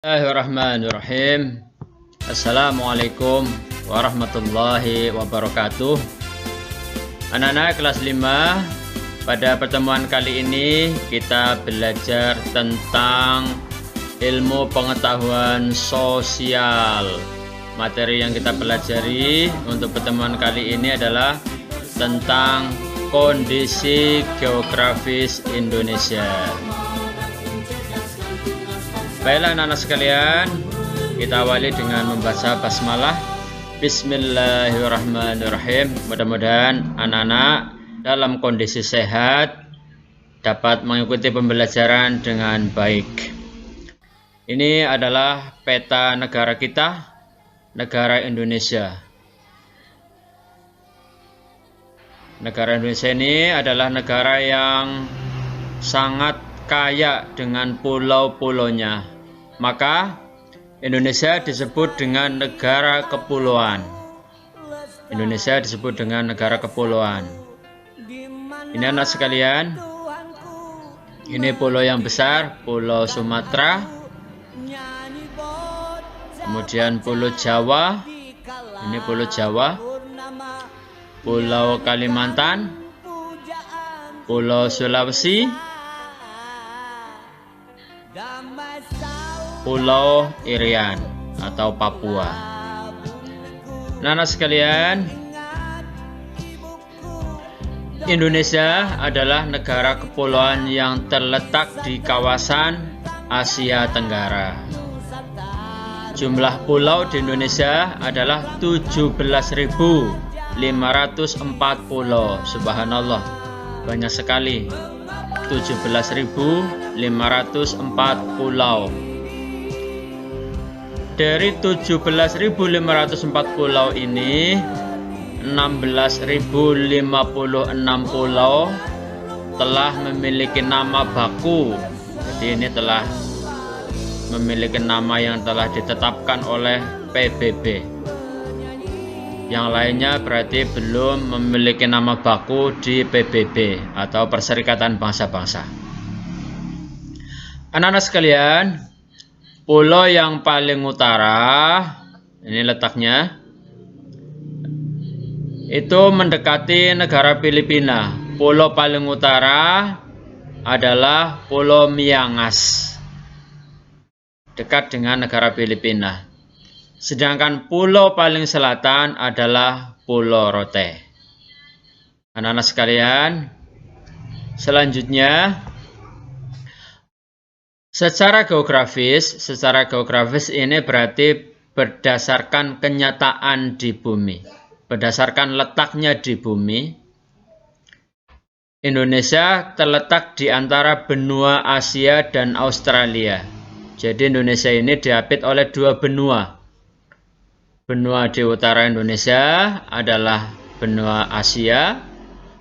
Bismillahirrahmanirrahim. Assalamualaikum warahmatullahi wabarakatuh. Anak-anak kelas 5, pada pertemuan kali ini kita belajar tentang ilmu pengetahuan sosial. Materi yang kita pelajari untuk pertemuan kali ini adalah tentang kondisi geografis Indonesia. Baiklah anak-anak sekalian, kita awali dengan membaca basmalah. Bismillahirrahmanirrahim. Mudah-mudahan anak-anak dalam kondisi sehat dapat mengikuti pembelajaran dengan baik. Ini adalah peta negara kita, negara Indonesia. Negara Indonesia ini adalah negara yang sangat kaya dengan pulau-pulaunya. Maka Indonesia disebut dengan negara kepulauan. Indonesia disebut dengan negara kepulauan. Ini anak sekalian, ini pulau yang besar, Pulau Sumatera, kemudian Pulau Jawa, ini Pulau Jawa, Pulau Kalimantan, Pulau Sulawesi, Pulau Irian atau Papua. Anak-anak sekalian, Indonesia adalah negara kepulauan yang terletak di kawasan Asia Tenggara. Jumlah pulau di Indonesia adalah 17.504 pulau. Subhanallah, banyak sekali. 17.504 pulau. Dari 17.504 pulau ini, 16.056 pulau telah memiliki nama baku. Jadi ini telah memiliki nama yang telah ditetapkan oleh PBB. Yang lainnya berarti belum memiliki nama baku di PBB atau Perserikatan Bangsa-Bangsa. Anak-anak sekalian, pulau yang paling utara, ini letaknya, itu mendekati negara Filipina. Pulau paling utara adalah Pulau Miangas, dekat dengan negara Filipina. Sedangkan pulau paling selatan adalah Pulau Rote. Anak-anak sekalian, selanjutnya secara geografis ini berarti berdasarkan kenyataan di bumi, berdasarkan letaknya di bumi. Indonesia terletak di antara benua Asia dan Australia. Jadi Indonesia ini diapit oleh dua benua. Benua di utara Indonesia adalah benua Asia,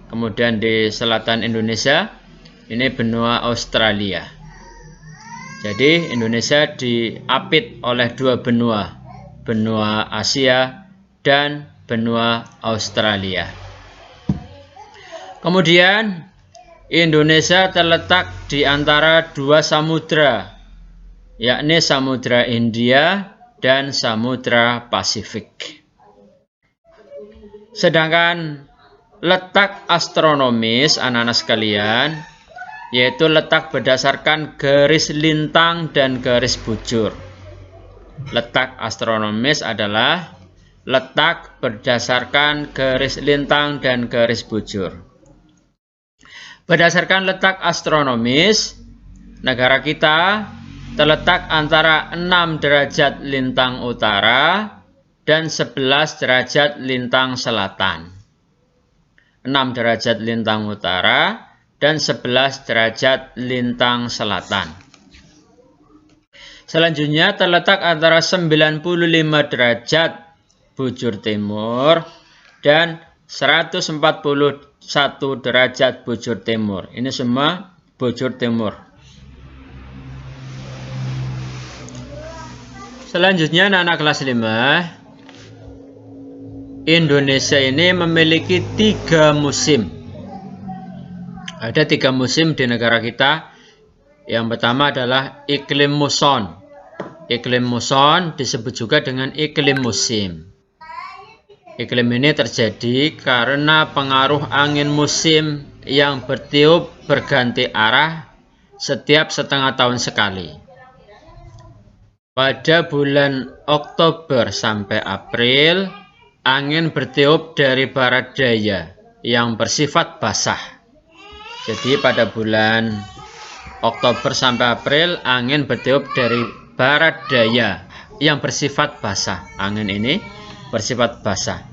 kemudian di selatan Indonesia ini benua Australia. Jadi Indonesia diapit oleh dua benua, benua Asia dan benua Australia. Kemudian Indonesia terletak di antara dua samudra, yakni Samudra Hindia dan Samudra Pasifik. Sedangkan letak astronomis anak-anak sekalian, yaitu letak berdasarkan garis lintang dan garis bujur. Letak astronomis adalah letak berdasarkan garis lintang dan garis bujur. Berdasarkan letak astronomis, negara kita terletak antara 6 derajat lintang utara dan 11 derajat lintang selatan. 6 derajat lintang utara dan 11 derajat lintang selatan. Selanjutnya terletak antara 95 derajat bujur timur dan 141 derajat bujur timur. Ini semua bujur timur. Selanjutnya anak-anak kelas 5, Indonesia ini memiliki 3 musim. Ada 3 musim di negara kita. Yang pertama adalah iklim muson. Iklim muson disebut juga dengan iklim musim. Iklim ini terjadi karena pengaruh angin musim yang bertiup berganti arah setiap setengah tahun sekali. Pada bulan Oktober sampai April, angin bertiup dari barat daya yang bersifat basah. Jadi pada bulan Oktober sampai April, angin bertiup dari barat daya yang bersifat basah. Angin ini bersifat basah.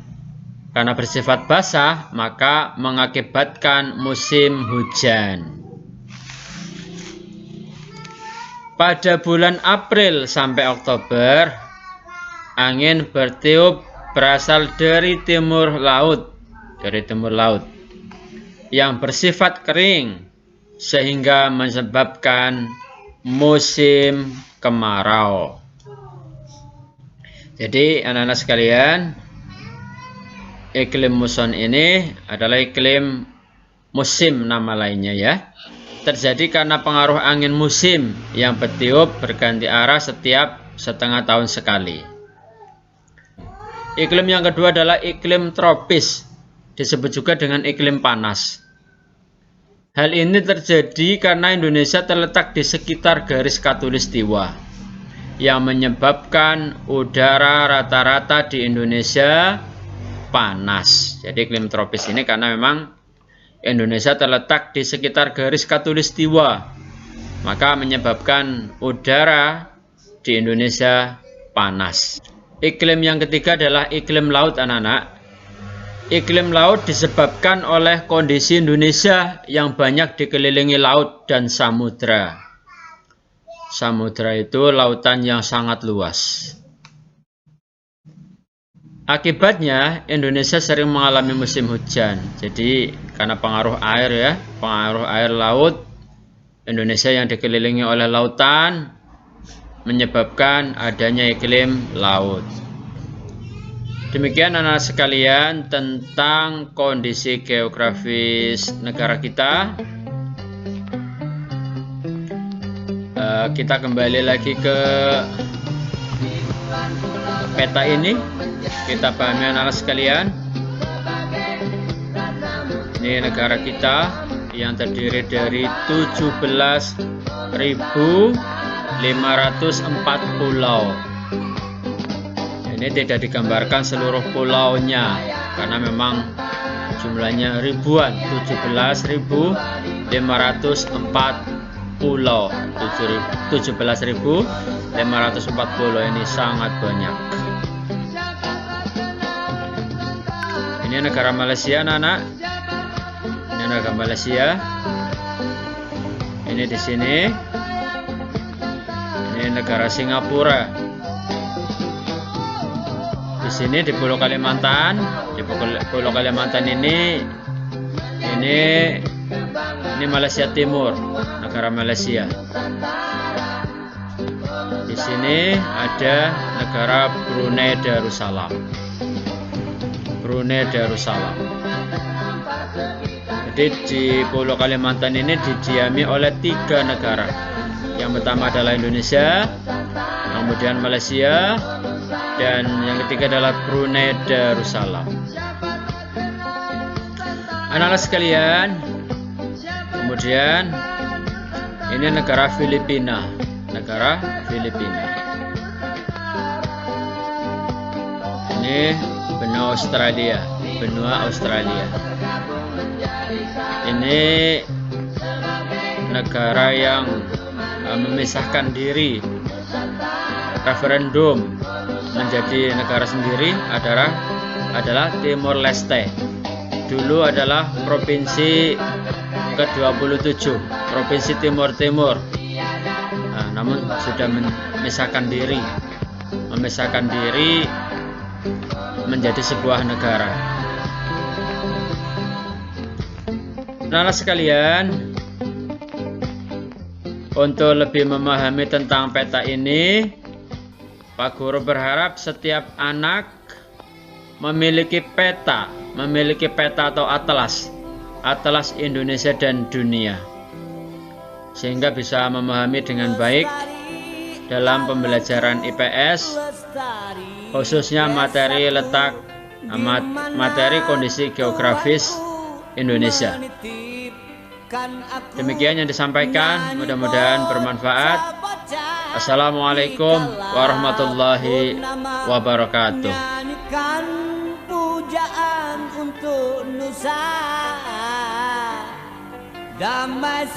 Karena bersifat basah, maka mengakibatkan musim hujan. Pada bulan April sampai Oktober, angin bertiup berasal dari timur laut, yang bersifat kering, sehingga menyebabkan musim kemarau. Jadi anak-anak sekalian, iklim muson ini adalah iklim musim nama lainnya ya. Terjadi karena pengaruh angin musim yang bertiup berganti arah setiap setengah tahun sekali. Iklim yang kedua adalah iklim tropis, disebut juga dengan iklim panas. Hal ini terjadi karena Indonesia terletak di sekitar garis khatulistiwa, yang menyebabkan udara rata-rata di Indonesia panas. Jadi iklim tropis ini karena memang Indonesia terletak di sekitar garis khatulistiwa, maka menyebabkan udara di Indonesia panas. Iklim yang ketiga adalah iklim laut, anak-anak. Iklim laut disebabkan oleh kondisi Indonesia yang banyak dikelilingi laut dan samudra. Samudra itu lautan yang sangat luas. Akibatnya Indonesia sering mengalami musim hujan. Jadi karena pengaruh air ya, pengaruh air laut, Indonesia yang dikelilingi oleh lautan menyebabkan adanya iklim laut. Demikian anak-anak sekalian tentang kondisi geografis negara kita. Kita kembali lagi ke peta ini. Kita pahami anak-anak sekalian. Ini negara kita yang terdiri dari 17.504 pulau. Ini tidak digambarkan seluruh pulaunya karena memang jumlahnya ribuan. 17.504 pulau. 17.504 pulau ini sangat banyak. Ini negara Malaysia, anak-anak. Ini negara Malaysia. Ini di sini. Ini negara Singapura. Di sini di Pulau Kalimantan. Di Pulau Kalimantan ini Malaysia Timur, negara Malaysia. Di sini ada negara Brunei Darussalam. Brunei Darussalam. Jadi di Pulau Kalimantan ini didiami oleh 3 negara. Yang pertama adalah Indonesia, kemudian Malaysia, dan yang ketiga adalah Brunei Darussalam. Anak-anak sekalian, kemudian ini negara Filipina, Ini benua Australia. Ini negara yang memisahkan diri, referendum menjadi negara sendiri adalah Timor Leste. Dulu adalah provinsi ke-27, provinsi Timur. Namun sudah memisahkan diri menjadi sebuah negara. Nah, sekalian, untuk lebih memahami tentang peta ini, Pak Guru berharap setiap anak memiliki peta atau atlas Indonesia dan dunia, sehingga bisa memahami dengan baik dalam pembelajaran IPS, khususnya materi letak, materi kondisi geografis Indonesia. Demikian yang disampaikan, mudah-mudahan bermanfaat. Assalamualaikum warahmatullahi wabarakatuh. Pujaan untuk Nusa Damai